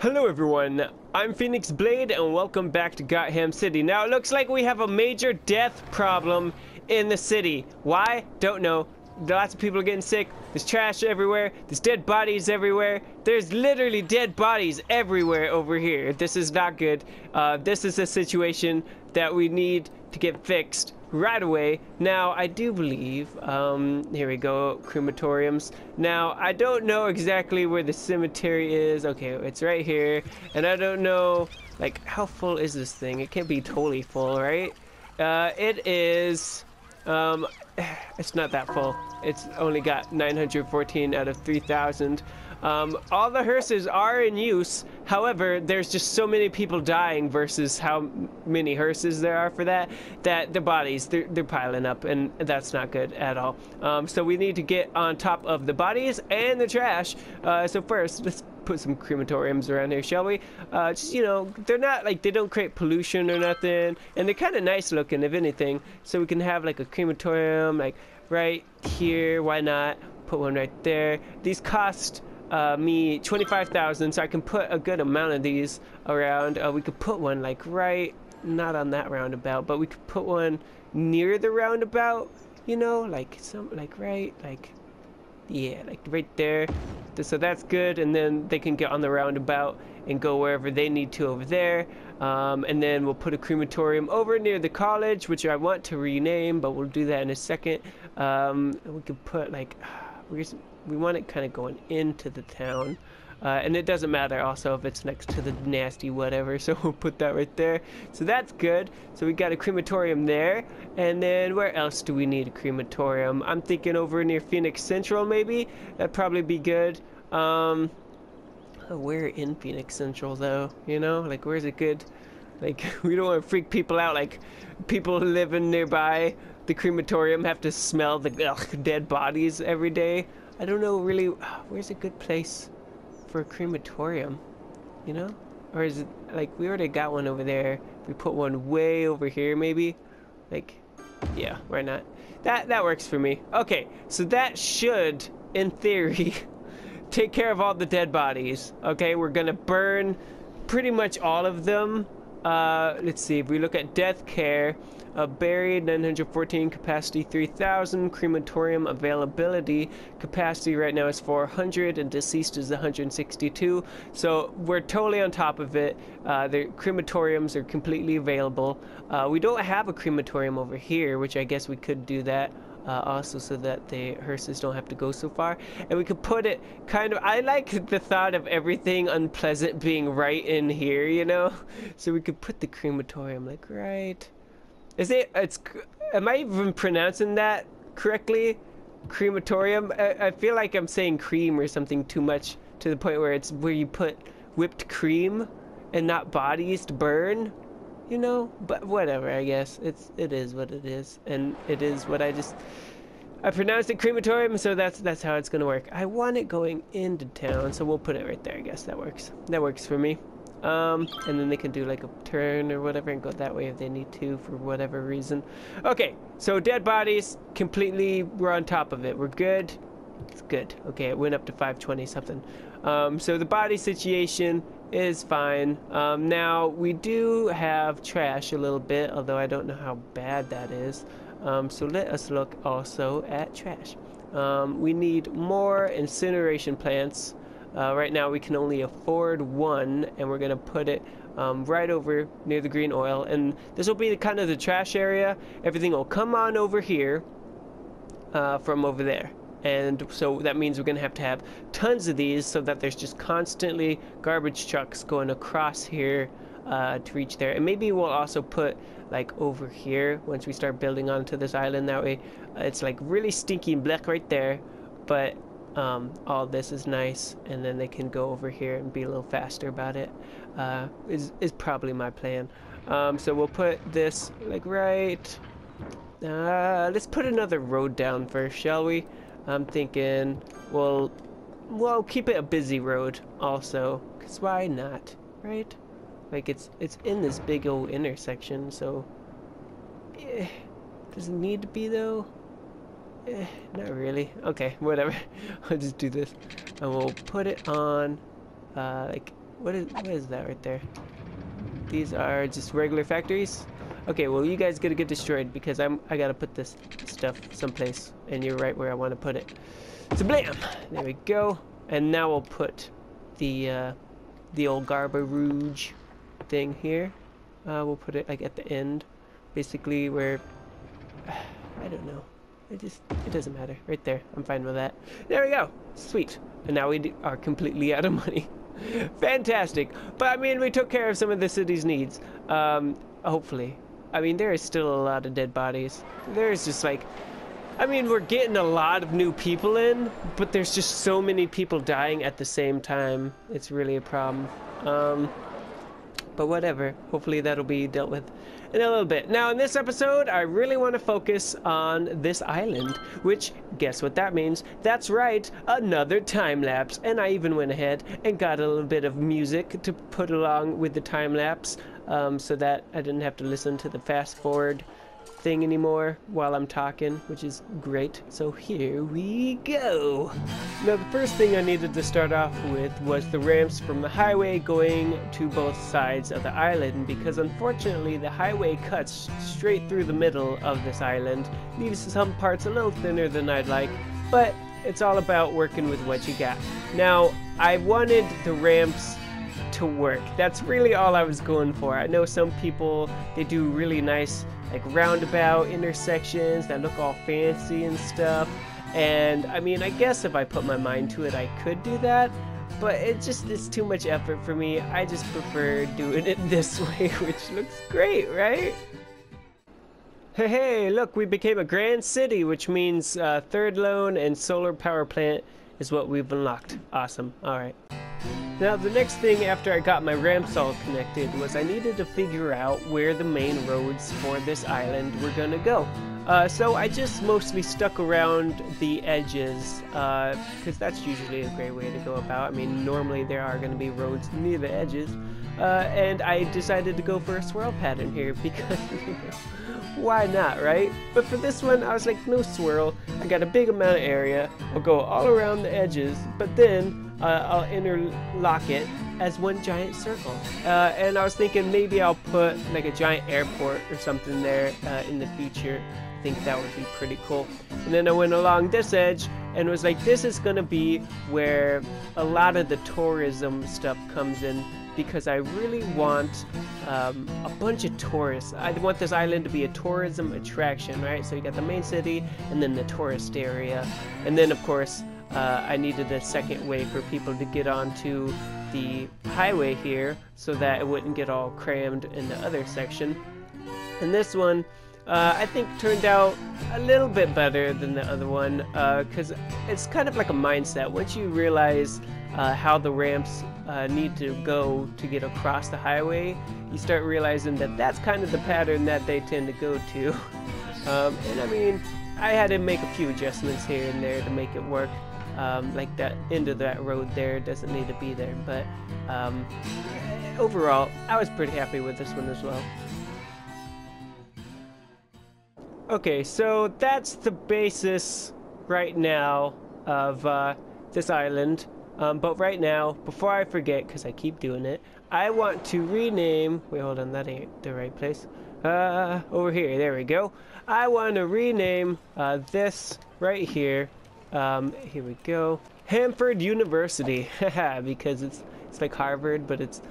Hello everyone, I'm Phoenix Blade and welcome back to Gotham City. Now it looks like we have a major death problem in the city. Why? Don't know. Lots of people are getting sick. There's trash everywhere. There's dead bodies everywhere. There's literally dead bodies everywhere over here. This is not good. This is a situation that we need to get fixed right away. Now, I do believe, here we go, crematoriums. Now, I don't know exactly where the cemetery is. Okay, it's right here. And I don't know, like, how full is this thing? It can't be totally full, right? It is, it's not that full. It's only got 914 out of 3,000. All the hearses are in use. However, there's just so many people dying versus how many hearses there are for that the bodies, they're piling up, and that's not good at all. So we need to get on top of the bodies and the trash. So first, let's put some crematoriums around here, shall we? Just, you know, they're not like, they don't create pollution or nothing, and they're kind of nice looking, if anything. So we can have like a crematorium like right here. Why not put one right there? These cost me 25,000, so I can put a good amount of these around. We could put one like right, not on that roundabout, but we could put one near the roundabout, you know, like some, like right, like, yeah, like right there. So that's good, and then they can get on the roundabout and go wherever they need to over there. And then we'll put a crematorium over near the college, which I want to rename, but we'll do that in a second. We could put like, we want it kind of going into the town. And it doesn't matter also if it's next to the nasty whatever, so we'll put that right there. So that's good. So we got a crematorium there. And then where else do we need a crematorium? I'm thinking over near Phoenix Central maybe. That'd probably be good. Where in Phoenix Central though? You know, like where's it good? Like we don't want to freak people out, like people living nearby the crematorium have to smell the dead bodies every day. I don't know really, where's a good place for a crematorium, you know? Or is it like we already got one over there? If we put one way over here maybe, like, yeah, why not? That works for me. Okay, so that should in theory take care of all the dead bodies. Okay, we're gonna burn pretty much all of them. Let's see, if we look at death care, buried 914, capacity 3,000, crematorium availability capacity right now is 400, and deceased is 162. So we're totally on top of it. The crematoriums are completely available. We don't have a crematorium over here, which I guess we could do that. Also so that the hearses don't have to go so far, and we could put it kind of, I like the thought of everything unpleasant being right in here, you know. So we could put the crematorium like right, am I even pronouncing that correctly? Crematorium? I feel like I'm saying cream or something too much, to the point where it's where you put whipped cream and not bodies to burn, you know. But whatever, I guess it is what it is, and it is what I pronounced it crematorium, so that's how it's gonna work. I want it going into town, so we'll put it right there. I guess that works for me. And then they can do like a turn or whatever and go that way if they need to for whatever reason. Okay, so dead bodies, completely, we're on top of it. We're good. It's good. Okay, it went up to 520 something. So the body situation is fine. Now we do have trash a little bit, although I don't know how bad that is. So let us look also at trash. We need more incineration plants. Right now we can only afford one, and we're gonna put it right over near the green oil, and this will be kind of the trash area. Everything will come on over here from over there. And so that means we're going to have tons of these, so that there's just constantly garbage trucks going across here to reach there. And maybe we'll also put like over here once we start building onto this island. That way it's like really stinky and black right there, but all this is nice, and then they can go over here and be a little faster about it. Is probably my plan. So we'll put this like right, let's put another road down first, shall we? I'm thinking we'll keep it a busy road also, because why not, right? Like it's in this big old intersection, so does it need to be though? Not really. Okay, whatever. I'll just do this, and we'll put it on like what is that right there? These are just regular factories? Okay, well you guys gotta get destroyed because I gotta put this stuff someplace, and you're right where I want to put it. So blam! There we go. And now we'll put the old Garba Rouge thing here. We'll put it like at the end, basically where I don't know. It doesn't matter. Right there. I'm fine with that. There we go. Sweet. And now we are completely out of money. Fantastic. But I mean, we took care of some of the city's needs. Hopefully. I mean, there is still a lot of dead bodies. There's just like, I mean, we're getting a lot of new people in, but there's just so many people dying at the same time. It's really a problem. But whatever. Hopefully that'll be dealt with in a little bit. Now, in this episode, I really want to focus on this island, which, guess what that means? That's right, another time lapse. And I even went ahead and got a little bit of music to put along with the time lapse, so that I didn't have to listen to the fast forward thing anymore while I'm talking, which is great. So here we go. Now the first thing I needed to start off with was the ramps from the highway going to both sides of the island, because unfortunately the highway cuts straight through the middle of this island, leaves some parts a little thinner than I'd like, but it's all about working with what you got. Now I wanted the ramps to work. That's really all I was going for. I know some people, they do really nice like roundabout intersections that look all fancy and stuff, and I mean, I guess if I put my mind to it I could do that, but it's too much effort for me. I just prefer doing it this way, which looks great, right? Hey, look, we became a grand city, which means third loan and solar power plant is what we've unlocked. Awesome. Alright. Now the next thing after I got my ramps all connected was I needed to figure out where the main roads for this island were gonna go. So I just mostly stuck around the edges, because that's usually a great way to go about. I mean, normally there are going to be roads near the edges, and I decided to go for a swirl pattern here because, you know, why not, right? But for this one, I was like, no swirl. I got a big amount of area. I'll go all around the edges, but then I'll interlock it as one giant circle. And I was thinking maybe I'll put like a giant airport or something there in the future. I think that would be pretty cool. And then I went along this edge and was like, this is gonna be where a lot of the tourism stuff comes in, because I really want a bunch of tourists. I want this island to be a tourism attraction, right? So you got the main city and then the tourist area. And then of course, I needed a second way for people to get onto the highway here so that it wouldn't get all crammed in the other section. And this one, I think turned out a little bit better than the other one, because it's kind of like a mindset. Once you realize how the ramps need to go to get across the highway, you start realizing that that's kind of the pattern that they tend to go to. And I mean, I had to make a few adjustments here and there to make it work. Like that end of that road there doesn't need to be there, but overall, I was pretty happy with this one as well. Okay, so that's the basis right now of this island. But right now, before I forget, because I keep doing it, I want to rename... Wait, hold on, that ain't the right place. Over here, there we go. I want to rename this right here. Here we go. Hanford University. Because it's like Harvard, but it's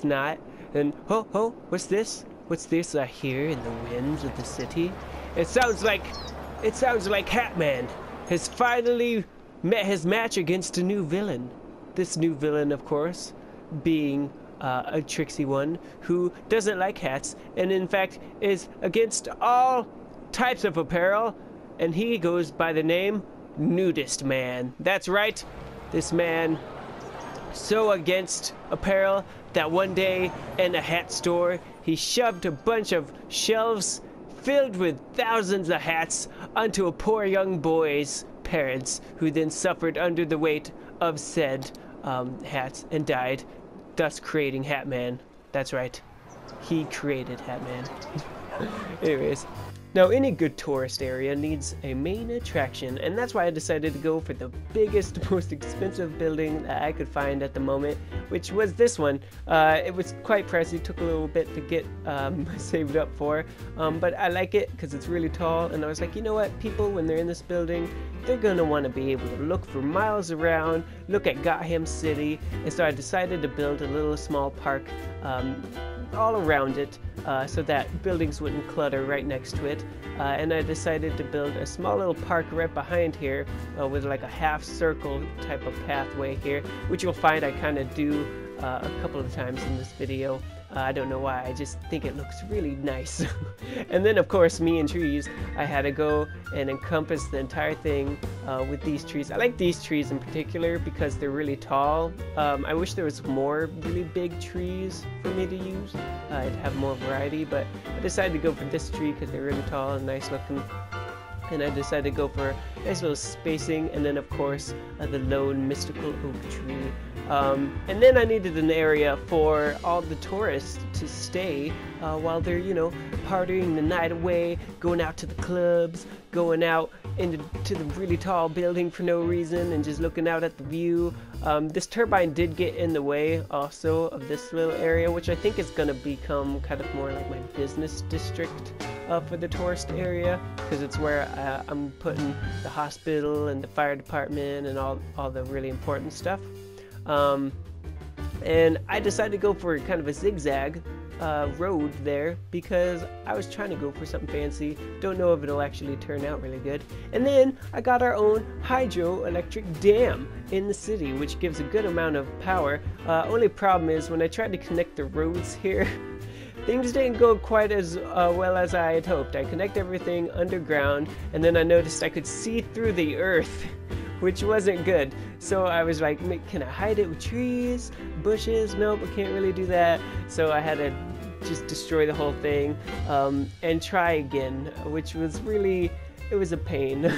not. And, oh, what's this? What's this I hear in the winds of the city? It sounds like Hatman has finally met his match against a new villain. This new villain, of course, being a tricksy one who doesn't like hats and in fact is against all types of apparel, and he goes by the name Nudist Man. That's right, this man so against apparel that one day in a hat store he shoved a bunch of shelves filled with thousands of hats onto a poor young boy's parents, who then suffered under the weight of said hats and died, thus creating Hatman. That's right, he created Hatman. Anyways, Now, any good tourist area needs a main attraction, and that's why I decided to go for the biggest, most expensive building that I could find at the moment, which was this one. It was quite pricey, took a little bit to get saved up for, but I like it because it's really tall, and I was like, you know what, people, when they're in this building, they're gonna want to be able to look for miles around, look at Gotham City, and so I decided to build a little small park all around it, so that buildings wouldn't clutter right next to it, and I decided to build a small little park right behind here with like a half circle type of pathway here, which you'll find I kind of do a couple of times in this video. I don't know why, I just think it looks really nice. And then of course, me and trees, I had to go and encompass the entire thing with these trees. I like these trees in particular because they're really tall. I wish there was more really big trees for me to use. I'd have more variety, but I decided to go for this tree because they're really tall and nice looking. And I decided to go for a nice little spacing, and then of course the lone mystical oak tree. And then I needed an area for all the tourists to stay while they're, you know, partying the night away, going out to the clubs, going out into the really tall building for no reason, and just looking out at the view. This turbine did get in the way also of this little area, which I think is going to become kind of more like my business district for the tourist area, because it's where I'm putting the hospital and the fire department and all the really important stuff. And I decided to go for kind of a zigzag road there because I was trying to go for something fancy. Don't know if it'll actually turn out really good. And then I got our own hydroelectric dam in the city, which gives a good amount of power. Only problem is when I tried to connect the roads here, things didn't go quite as well as I had hoped. I connect everything underground, and then I noticed I could see through the earth, which wasn't good. So I was like, can I hide it with trees, bushes? Nope, I can't really do that. So I had to just destroy the whole thing and try again, which was really, it was a pain.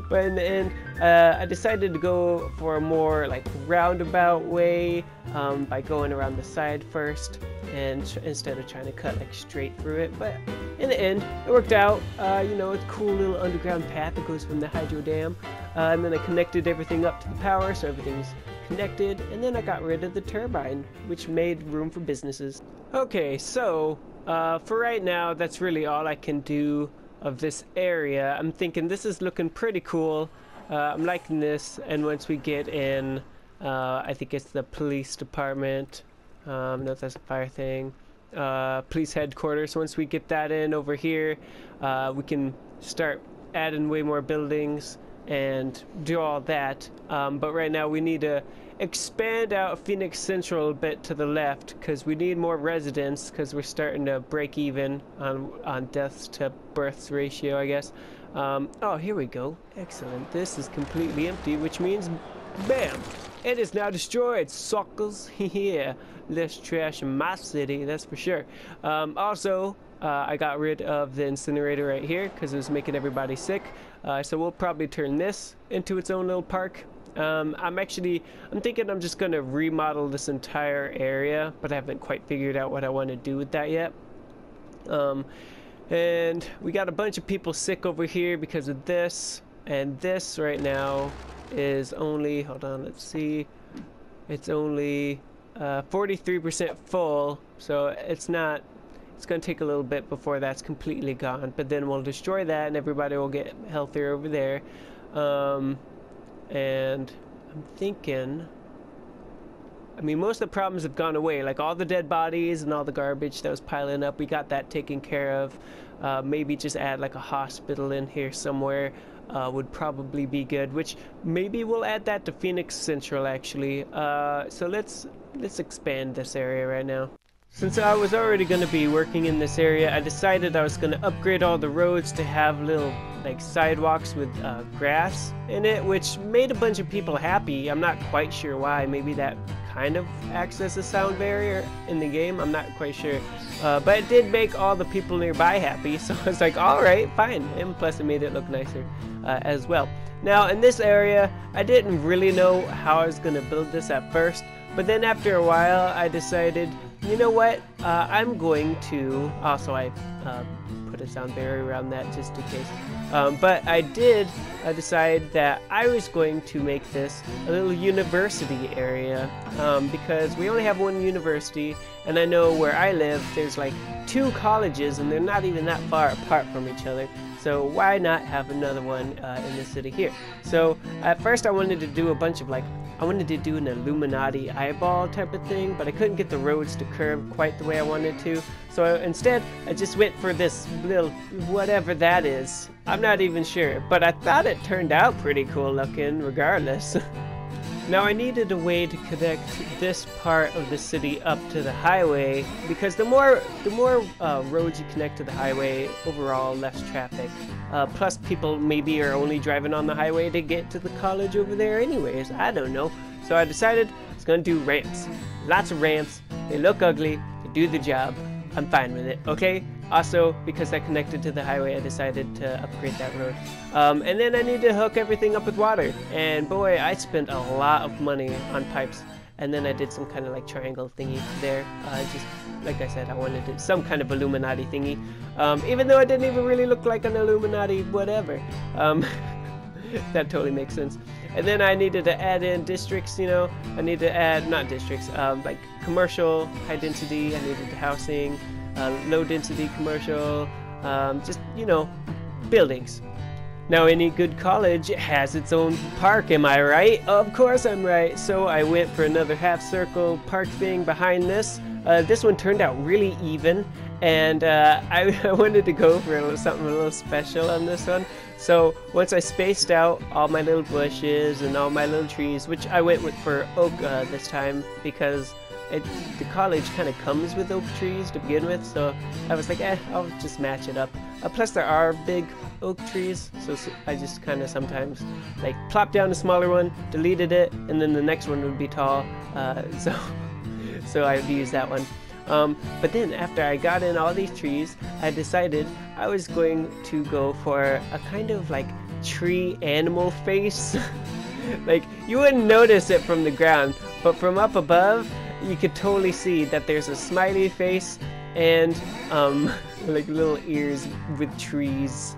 But in the end, I decided to go for a more like roundabout way by going around the side first, and instead of trying to cut like straight through it. But in the end, it worked out. You know, it's a cool little underground path that goes from the hydro dam, and then I connected everything up to the power, so everything's connected. And then I got rid of the turbine, which made room for businesses. Okay, so for right now, that's really all I can do of this area. I'm thinking this is looking pretty cool. I'm liking this, and once we get in, I think it's the police department. No, that's a fire thing. Police headquarters. Once we get that in over here, we can start adding way more buildings and do all that. But right now we need to expand out Phoenix Central a bit to the left because we need more residents, because we're starting to break even on deaths to births ratio, I guess. Oh, here we go. Excellent. This is completely empty, which means bam! It is now destroyed, suckers. Yeah, less trash in my city, that's for sure. Also, I got rid of the incinerator right here because it was making everybody sick. So we'll probably turn this into its own little park. I'm thinking I'm just gonna remodel this entire area, but I haven't quite figured out what I want to do with that yet. And we got a bunch of people sick over here because of this, and this right now is only, hold on, let's see, it's only 43% full, so it's gonna take a little bit before that's completely gone, but then we'll destroy that and everybody will get healthier over there. And I'm thinking, I mean, most of the problems have gone away, like all the dead bodies and all the garbage that was piling up, we got that taken care of. Maybe just add like a hospital in here somewhere would probably be good, which maybe we'll add that to Phoenix Central actually. So let's expand this area right now. Since I was already going to be working in this area, I decided I was going to upgrade all the roads to have little like sidewalks with grass in it, which made a bunch of people happy. I'm not quite sure why. Maybe that kind of acts as a sound barrier in the game. I'm not quite sure. But it did make all the people nearby happy, so I was like, alright, fine. And plus it made it look nicer as well. Now in this area, I didn't really know how I was going to build this at first. But then after a while, I decided, you know what? I'm going to. Also, I put a sound barrier around that just in case. But I did decide that I was going to make this a little university area because we only have one university, and I know where I live there's like 2 colleges and they're not even that far apart from each other. So why not have another one in the city here? So at first I wanted to do a bunch of I wanted to do an Illuminati eyeball type of thing, but I couldn't get the roads to curve quite the way I wanted to. So instead, I just went for this little, whatever that is. I'm not even sure, but I thought it turned out pretty cool looking regardless. Now I needed a way to connect this part of the city up to the highway, because the more roads you connect to the highway, overall less traffic. Plus people maybe are only driving on the highway to get to the college over there anyways, I don't know. So I decided I was gonna do ramps. Lots of ramps, they look ugly, they do the job, I'm fine with it, okay? Also, because I connected to the highway, I decided to upgrade that road. And then I need to hook everything up with water. And boy, I spent a lot of money on pipes. And then I did some kind of like triangle thingy there. Just, like I said, I wanted to, some kind of Illuminati thingy. Even though it didn't even really look like an Illuminati whatever. That totally makes sense. And then I needed to add in districts, you know. I need to add, not districts, like commercial, high density. I needed the housing. Low density commercial, just, you know, buildings. Now any good college has its own park, am I right? Of course I'm right. So I went for another half circle park thing behind this. This one turned out really even, and I wanted to go for something a little special on this one. So once I spaced out all my little bushes and all my little trees, which I went with for oak this time because the college kind of comes with oak trees to begin with, so I was like, I'll just match it up. Plus there are big oak trees, so I just kind of sometimes like plop down a smaller one, deleted it, and then the next one would be tall, so I would use that one. But then after I got in all these trees, I decided I was going to go for a kind of like tree animal face. Like, you wouldn't notice it from the ground, but from up above, you could totally see that there's a smiley face and like little ears with trees.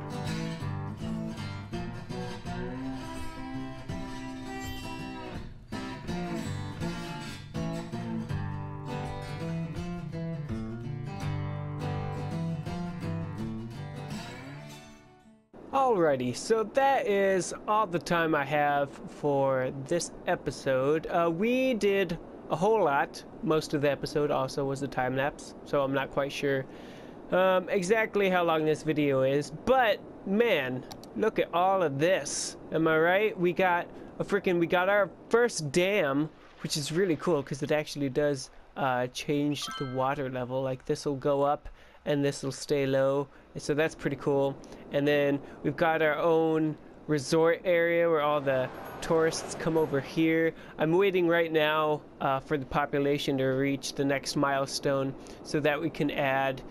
Alrighty, so that is all the time I have for this episode. We did a whole lot. Most of the episode also was a time lapse, so I'm not quite sure exactly how long this video is, but man, look at all of this. Am I right? We got our first dam, which is really cool because it actually does change the water level. Like, this will go up and this will stay low, so that's pretty cool. And then we've got our own resort area where all the tourists come over here. I'm waiting right now for the population to reach the next milestone so that we can add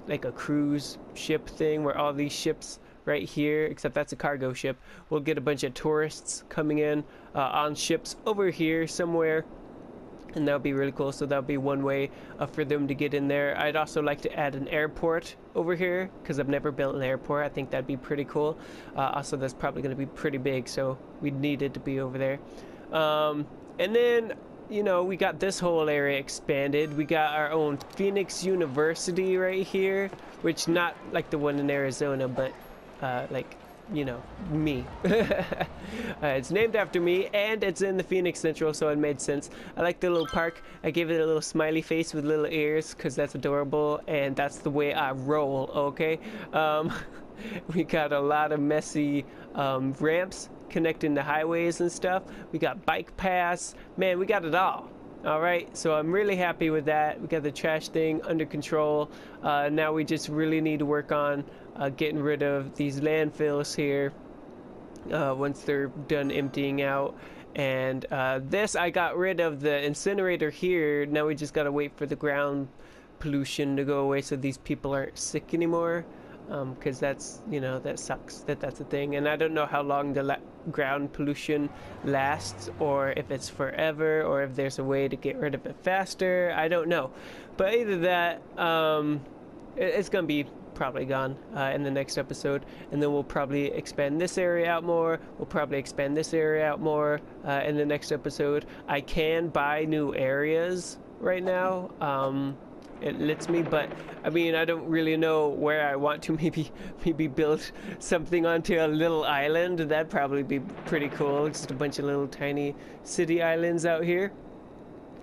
like a cruise ship thing where all these ships right here, except that's a cargo ship, we'll get a bunch of tourists coming in on ships over here somewhere, and that'll be really cool. So that'll be one way for them to get in there. I'd also like to add an airport over here because I've never built an airport. I think that'd be pretty cool. Also, that's probably going to be pretty big, so we need it to be over there. And then, you know, we got this whole area expanded. We got our own Phoenix University right here, which not like the one in Arizona, but like, you know, me. It's named after me, and it's in the Phoenix Central, so it made sense. I like the little park. I gave it a little smiley face with little ears because that's adorable, and that's the way I roll, okay? We got a lot of messy ramps connecting the highways and stuff. We got bike paths. Man, we got it all. Alright, so I'm really happy with that. We got the trash thing under control. Now we just really need to work on getting rid of these landfills here once they're done emptying out. And this, I got rid of the incinerator here. Now we just gotta wait for the ground pollution to go away so these people aren't sick anymore. Because that's, you know, that sucks that that's a thing. And I don't know how long the ground pollution lasts, or if it's forever, or if there's a way to get rid of it faster. I don't know, but either that, it's gonna be probably gone in the next episode, and then we'll probably expand this area out more. We'll probably expand this area out more in the next episode. I can buy new areas right now. It lets me, but I mean, I don't really know where I want to maybe build something onto a little island. That'd probably be pretty cool. Just a bunch of little tiny city islands out here.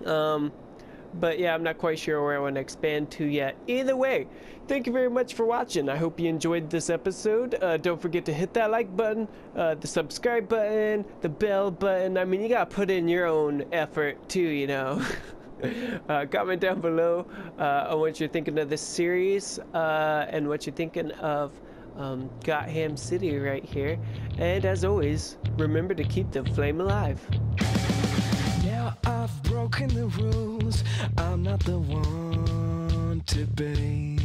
But yeah, I'm not quite sure where I want to expand to yet. Either way, thank you very much for watching. I hope you enjoyed this episode. Don't forget to hit that like button, the subscribe button, the bell button. I mean, you gotta put in your own effort too, you know. Comment down below on what you're thinking of this series and what you're thinking of Gotham City right here. And as always, remember to keep the flame alive. Now I've broken the rules, I'm not the one to be.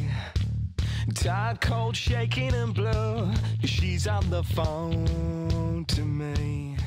Tired, cold, shaking and blue, she's on the phone to me.